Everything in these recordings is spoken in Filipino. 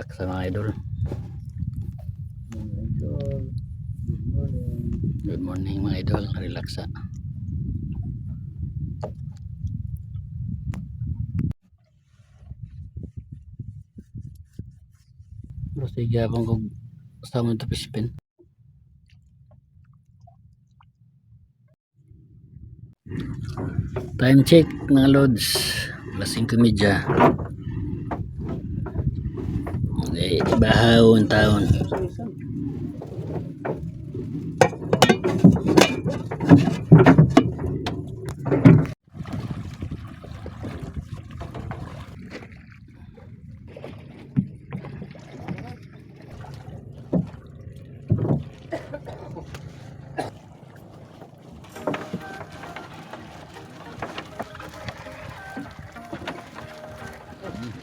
relax sa mga idol. Good morning mga idol, relax sa. Pero sige abang kog sama ito pispin. Time check mga lods, alas 5:30. Okay, ibahaw ang taon.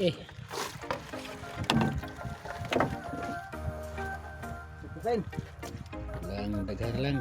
Okay. Lang dagar lang.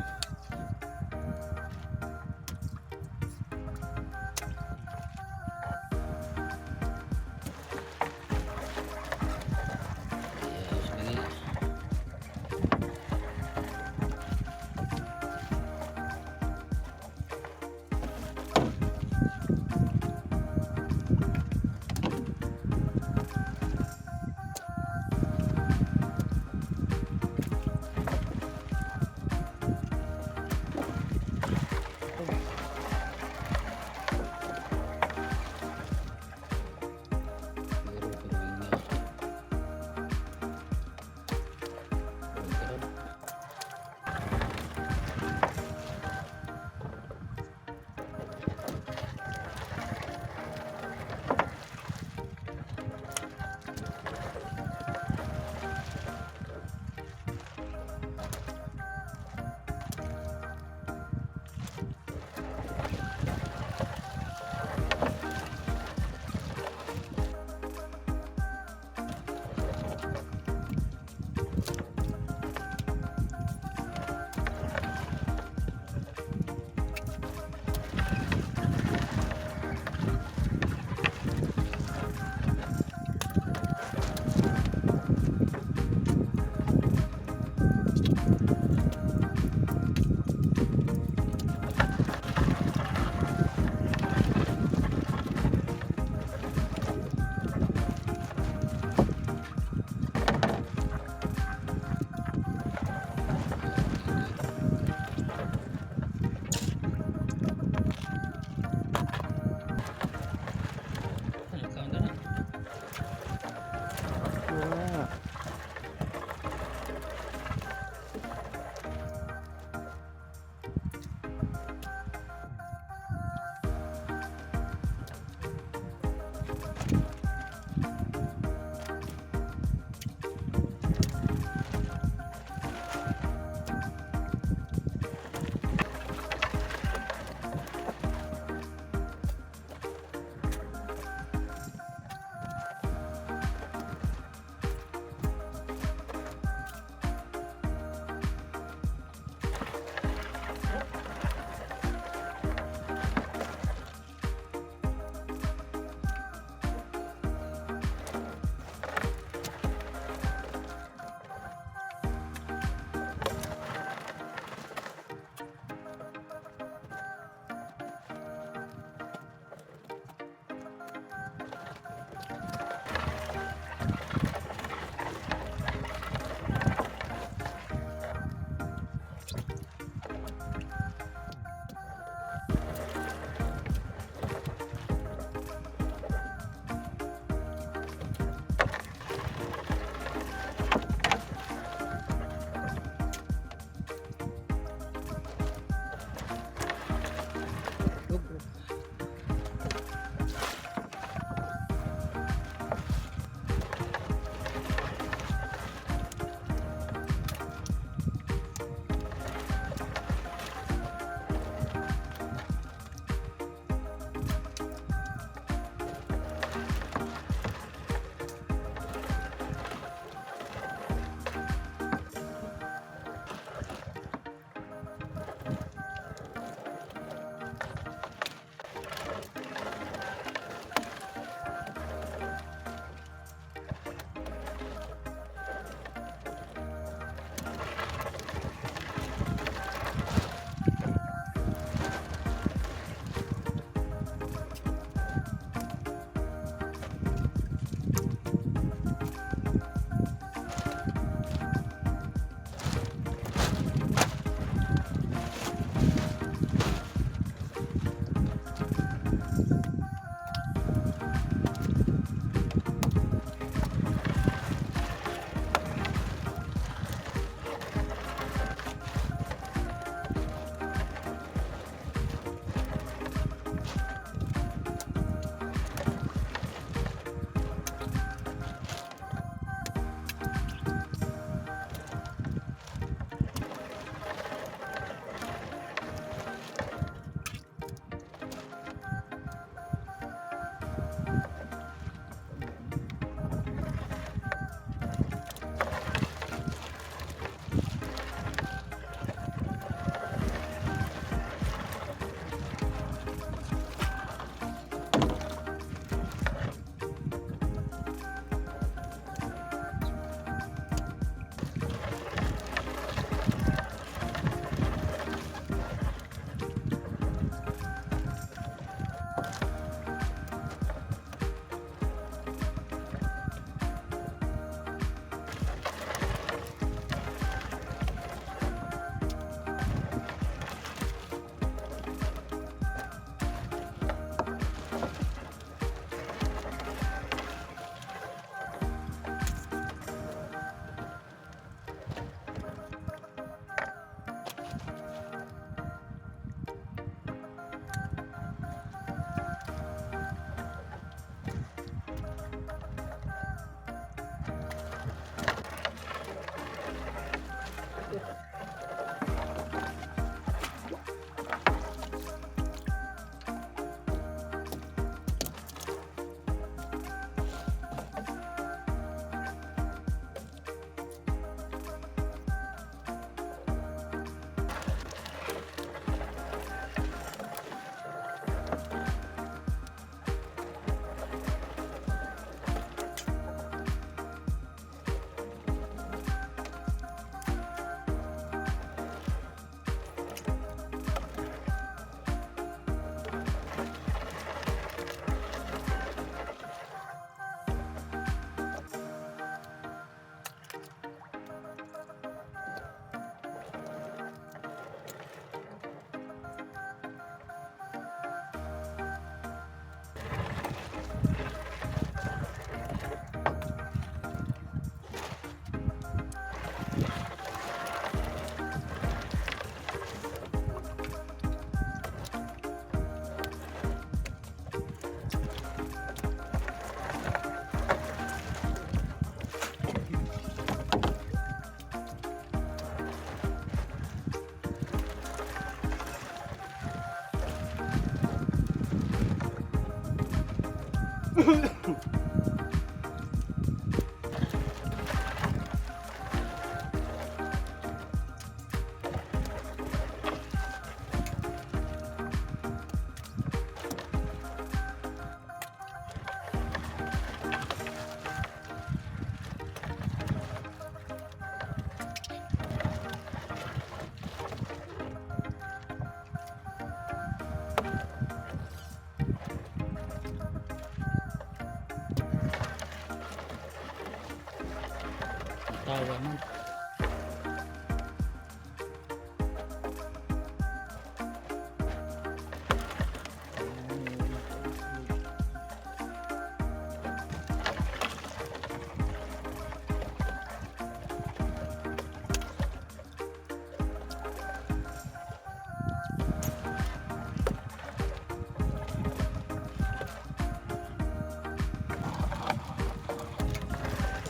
halaman.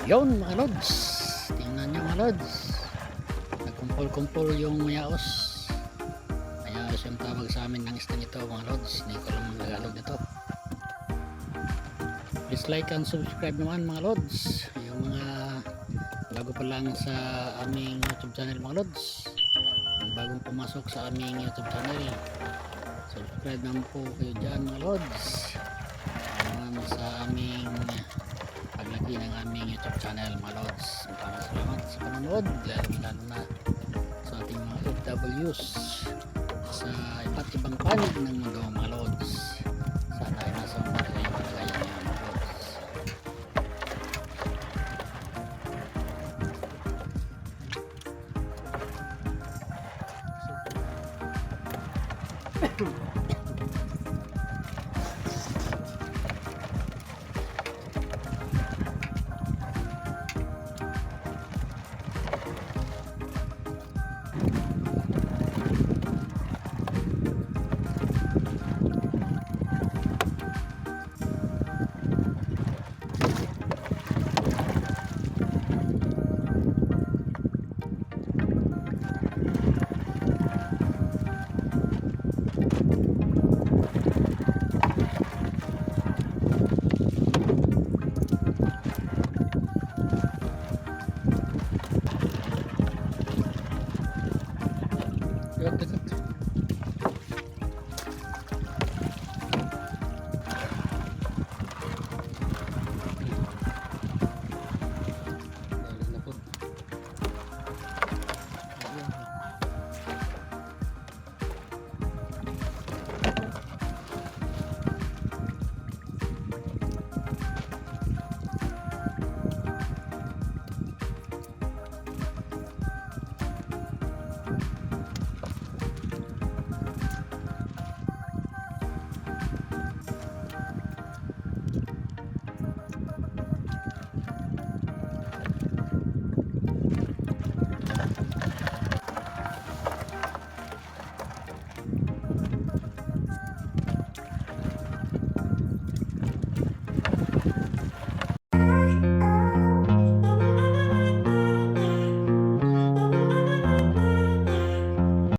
Yun mga lods, tingnan nyo mga lods, nagkumpol-kumpol yung yaos. Ayaos yung tawag sa amin ng isda nito mga lods, hindi ko lang magagalog nito. Please like and subscribe naman mga lods, yung mga bago pa lang sa aming YouTube channel mga lods, yung bagong pumasok sa aming YouTube channel, subscribe naman po kayo dyan mga lods. Naman sa aming paglaki ng aming YouTube channel mga lods. Maraming salamat sa panonood, lalo na sa ating mga OFWs sa iba't ibang panig ng mundo mga lods. Sana ay nasa mga kayong kalagayan niya mga lods.